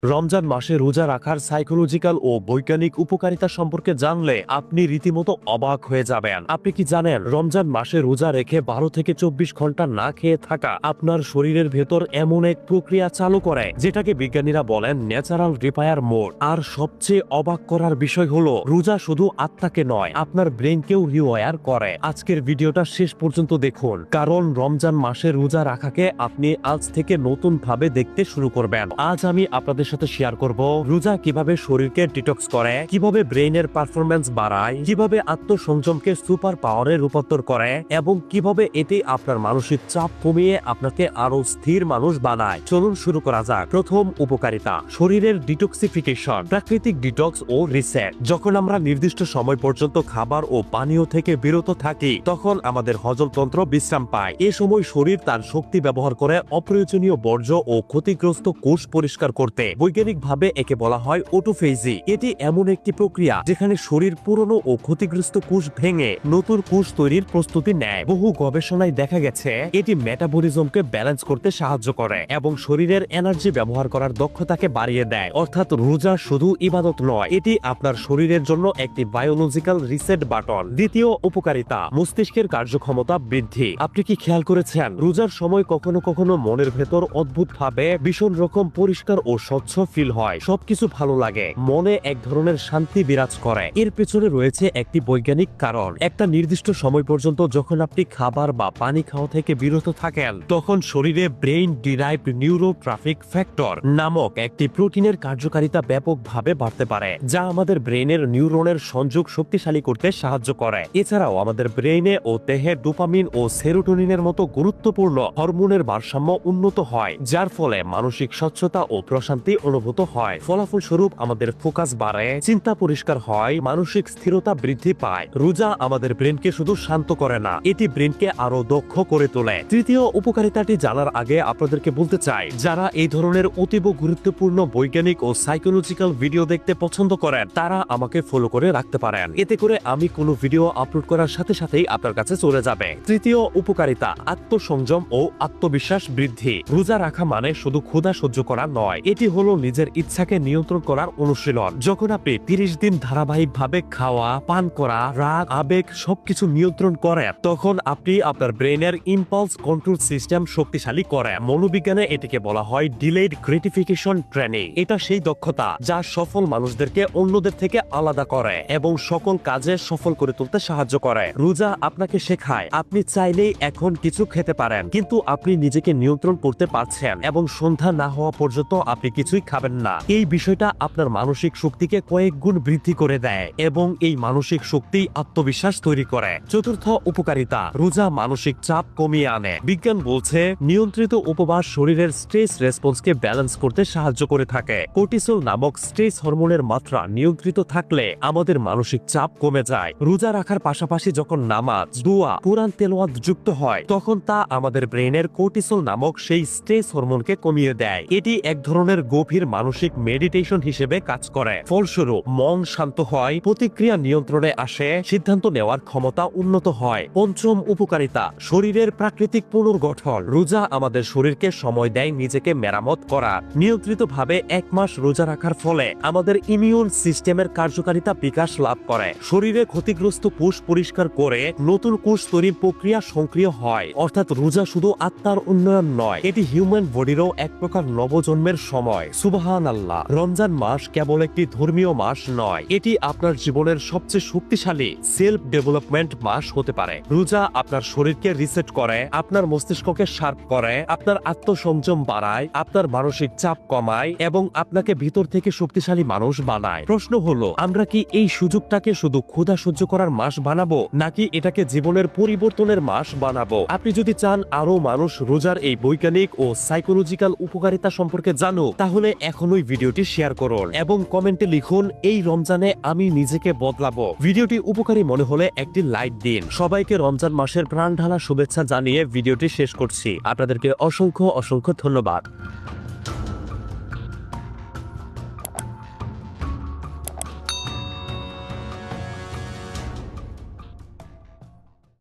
রমজান মাসে রোজা রাখার সাইকোলজিক্যাল ও বৈজ্ঞানিক উপকারিতা সম্পর্কে জানলে আপনি রীতিমতো অবাক হয়ে যাবেন। আপনি কি জানেন রমজান মাসে রোজা রেখে 12 থেকে 24 ঘন্টা না খেয়ে থাকা আপনার শরীরের ভেতর এমন এক প্রক্রিয়া চালু করে যেটাকে বিজ্ঞানীরা বলেন ন্যাচারাল রিপায়ার মোড। আর সবচেয়ে অবাক করার বিষয় হলো রোজা শুধু আত্মাকে নয়, আপনার ব্রেনকেও রিওয়ার করে। আজকের ভিডিওটা শেষ পর্যন্ত দেখুন, কারণ রমজান মাসে রোজা রাখাকে আপনি আজ থেকে নতুন ভাবে দেখতে শুরু করবেন। আজ আমি আপনাদের সাথে শেয়ার করব রোজা কিভাবে শরীরকে ডিটক্স করে, কিভাবে ব্রেইনের পারফরম্যান্স বাড়ায়, কিভাবে আত্মসংযমকে সুপার পাওয়ারে রূপান্তর করে এবং কিভাবে এটি আপনার মানসিক চাপ কমিয়ে আপনাকে আরো স্থির মানুষ বানায়। চলুন শুরু করা যাক। প্রথম উপকারিতা, শরীরের ডিটক্সিফিকেশন, প্রাকৃতিক ডিটক্স ও রিসেট। যখন আমরা নির্দিষ্ট সময় পর্যন্ত খাবার ও পানীয় থেকে বিরত থাকি তখন আমাদের হজমতন্ত্র বিশ্রাম পায়। এ সময় শরীর তার শক্তি ব্যবহার করে অপ্রয়োজনীয় বর্জ্য ও ক্ষতিগ্রস্ত কোষ পরিষ্কার করতে। বৈজ্ঞানিকভাবে একে বলা হয় অটোফেজি। এটি এমন একটি প্রক্রিয়া যেখানে শরীর পুরনো ও ক্ষতিগ্রস্ত কোষ ভেঙে নতুন কোষ তৈরির প্রস্তুতি নেয়। বহু গবেষণায় দেখা গেছে এটি মেটাবলিজমকে ব্যালেন্স করতে সাহায্য করে এবং শরীরের এনার্জি ব্যবহার করার দক্ষতাকে বাড়িয়ে দেয়। অর্থাৎ রোজা শুধু ইবাদত নয়, এটি আপনার শরীরের জন্য একটি বায়োলজিক্যাল রিসেট বাটন। দ্বিতীয় উপকারিতা, মস্তিষ্কের কার্যক্ষমতা বৃদ্ধি। আপনি কি খেয়াল করেছেন রোজার সময় কখনো কখনো মনের ভেতর অদ্ভুত ভাবে ভীষণ রকম পরিষ্কার ও স্বচ্ছ ফিল হয়, সবকিছু ভালো লাগে, মনে এক ধরনের শান্তি বিরাজ করে। এর পেছনে রয়েছে একটি বৈজ্ঞানিক কারণ। একটা নির্দিষ্ট সময় পর্যন্ত যখন আপনি খাবার বা পানি খাওয়া থেকে বিরত থাকেন তখন শরীরে ব্রেইন ডিরাইভড নিউরোট্রাফিক ফ্যাক্টর নামক একটি প্রোটিনের কার্যকারিতা ব্যাপকভাবে বাড়তে পারে, যা আমাদের ব্রেইনের নিউরনের সংযোগ শক্তিশালী করতে সাহায্য করে। এছাড়াও আমাদের ব্রেইনে ও দেহে ডোপামিন ও সেরোটোনিনের মতো গুরুত্বপূর্ণ হরমোনের ভারসাম্য উন্নত হয়, যার ফলে মানসিক স্বচ্ছতা ও প্রশান্তি অনুভূত হয়। ফলাফলস্বরূপ আমাদের ফোকাস বাড়ে, চিন্তা পরিষ্কার হয়, মানসিক স্থিরতা বৃদ্ধি পায়। রোজা আমাদের ব্রেনকে শুধু শান্ত করে না, এটি ব্রেনকে আরো দক্ষ করে তোলে। তৃতীয় উপকারিতাটি জানার আগে আপনাদেরকে বলতে চাই, যারা এই ধরনের অতীব গুরুত্বপূর্ণ বৈজ্ঞানিক ও সাইকোলজিক্যাল ভিডিও দেখতে পছন্দ করেন তারা আমাকে ফলো করে রাখতে পারেন। এতে করে আমি কোনো ভিডিও আপলোড করার সাথে সাথেই আপনার কাছে চলে যাবে। তৃতীয় উপকারিতা, আত্মসংযম ও আত্মবিশ্বাস বৃদ্ধি। রোজা রাখা মানে শুধু ক্ষুধা সহ্য করা নয়, এটি হলো নিজের ইচ্ছাকে নিয়ন্ত্রণ করার অনুশীলন। যখন আপনি 30 দিন ধারাবাহিকভাবে খাওয়া, পান করা, রাগ, আবেগ সবকিছু নিয়ন্ত্রণ করেন তখন আপনি আপনার ব্রেইনের ইম্পালস কন্ট্রোল সিস্টেম শক্তিশালী করেন। মনোবিজ্ঞানে এটিকে বলা হয় ডিলেড গ্রেটিফিকেশন ট্রেনিং। এটা সেই দক্ষতা যা সফল মানুষদেরকে অন্যদের থেকে আলাদা করে এবং সকল কাজে সফল করে তুলতে সাহায্য করে। রোজা আপনাকে শেখায় আপনি চাইলেই এখন কিছু খেতে পারেন, কিন্তু আপনি নিজেকে নিয়ন্ত্রণ করতে পারছেন এবং সন্ধ্যা না হওয়া পর্যন্ত আপনি কিছুই খাবেন না। এই বিষয়টা আপনার মানসিক শক্তিকে কয়েক গুণ বৃদ্ধি করে দেয় এবং এই মানসিক শক্তি আত্মবিশ্বাস তৈরি করে। চতুর্থ উপকারিতা, রোজা মানসিক চাপ কমিয়ে আনে। বিজ্ঞান বলছে নিয়ন্ত্রিত উপবাস শরীরের স্ট্রেস রেসপন্সকে ব্যালেন্স করতে সাহায্য করে থাকে। কর্টিসল নামক স্ট্রেস হরমোনের মাত্রা নিয়ন্ত্রিত থাকলে আমাদের মানসিক চাপ কমে যায়। রোজা রাখার পাশাপাশি যখন নামাজ, দোয়া, কোরআন তেলাওয়াত যুক্ত হয় তখন তা আমাদের ব্রেইনের কর্টিসল নামক সেই স্ট্রেস হরমোনকে কমিয়ে দেয়। এটি এক ধরনের গভীর মানসিক মেডিটেশন হিসেবে কাজ করে। ফলস্বরূপ মন শান্ত হয়, প্রতিক্রিয়া নিয়ন্ত্রণে আসে, সিদ্ধান্ত নেওয়ার ক্ষমতা উন্নত হয়। পঞ্চম উপকারিতা, শরীরের প্রাকৃতিক পুনর্গঠন। রোজা আমাদের শরীরকে সময় দেয় নিজেকে মেরামত করা। নিয়ন্ত্রিতভাবে 1 মাস রোজা রাখার ফলে আমাদের ইমিউন সিস্টেমের কার্যকারিতা বিকাশ লাভ করে। শরীরে ক্ষতিগ্রস্ত কোষ পরিষ্কার করে নতুন কোষ তৈরির প্রক্রিয়া সক্রিয় হয়। অর্থাৎ রোজা শুধু আত্মার উন্নয়ন নয়, এটি হিউম্যান বডিরও এক প্রকার নবজন্মের সময়। সুবহানাল্লাহ। রমজান মাস কেবল একটি ধর্মীয় মাস নয়, এটি আপনার জীবনের সবচেয়ে শক্তিশালী সেলফ ডেভেলপমেন্ট মাস হতে পারে। রোজা আপনার শরীরকে রিসেট করে, আপনার মস্তিষ্ককে শার্প করে, আপনার আত্মসংযম বাড়ায়, আপনার মানসিক চাপ কমায় এবং আপনাকে ভিতর থেকে শক্তিশালী মানুষ বানায়। প্রশ্ন হলো, আমরা কি এই সুযোগটাকে শুধু ক্ষুধা সহ্য করার মাস বানাবো নাকি এটাকে জীবনের পরিবর্তনের মাস বানাবো? আপনি যদি চান আরো মানুষ রোজার এই বৈজ্ঞানিক ও সাইকোলজিক্যাল উপকারিতা সম্পর্কে জানুক তাহলে এখনই ভিডিওটি শেয়ার করুন এবং কমেন্টে লিখুন এই রমজানে আমি নিজেকে বদলাবো। ভিডিওটি উপকারী মনে হলে একটি লাইক দিন। সবাইকে রমজান মাসের প্রাণ ঢালা শুভেচ্ছা জানিয়ে ভিডিওটি শেষ করছি। আপনাদেরকে অসংখ্য ধন্যবাদ।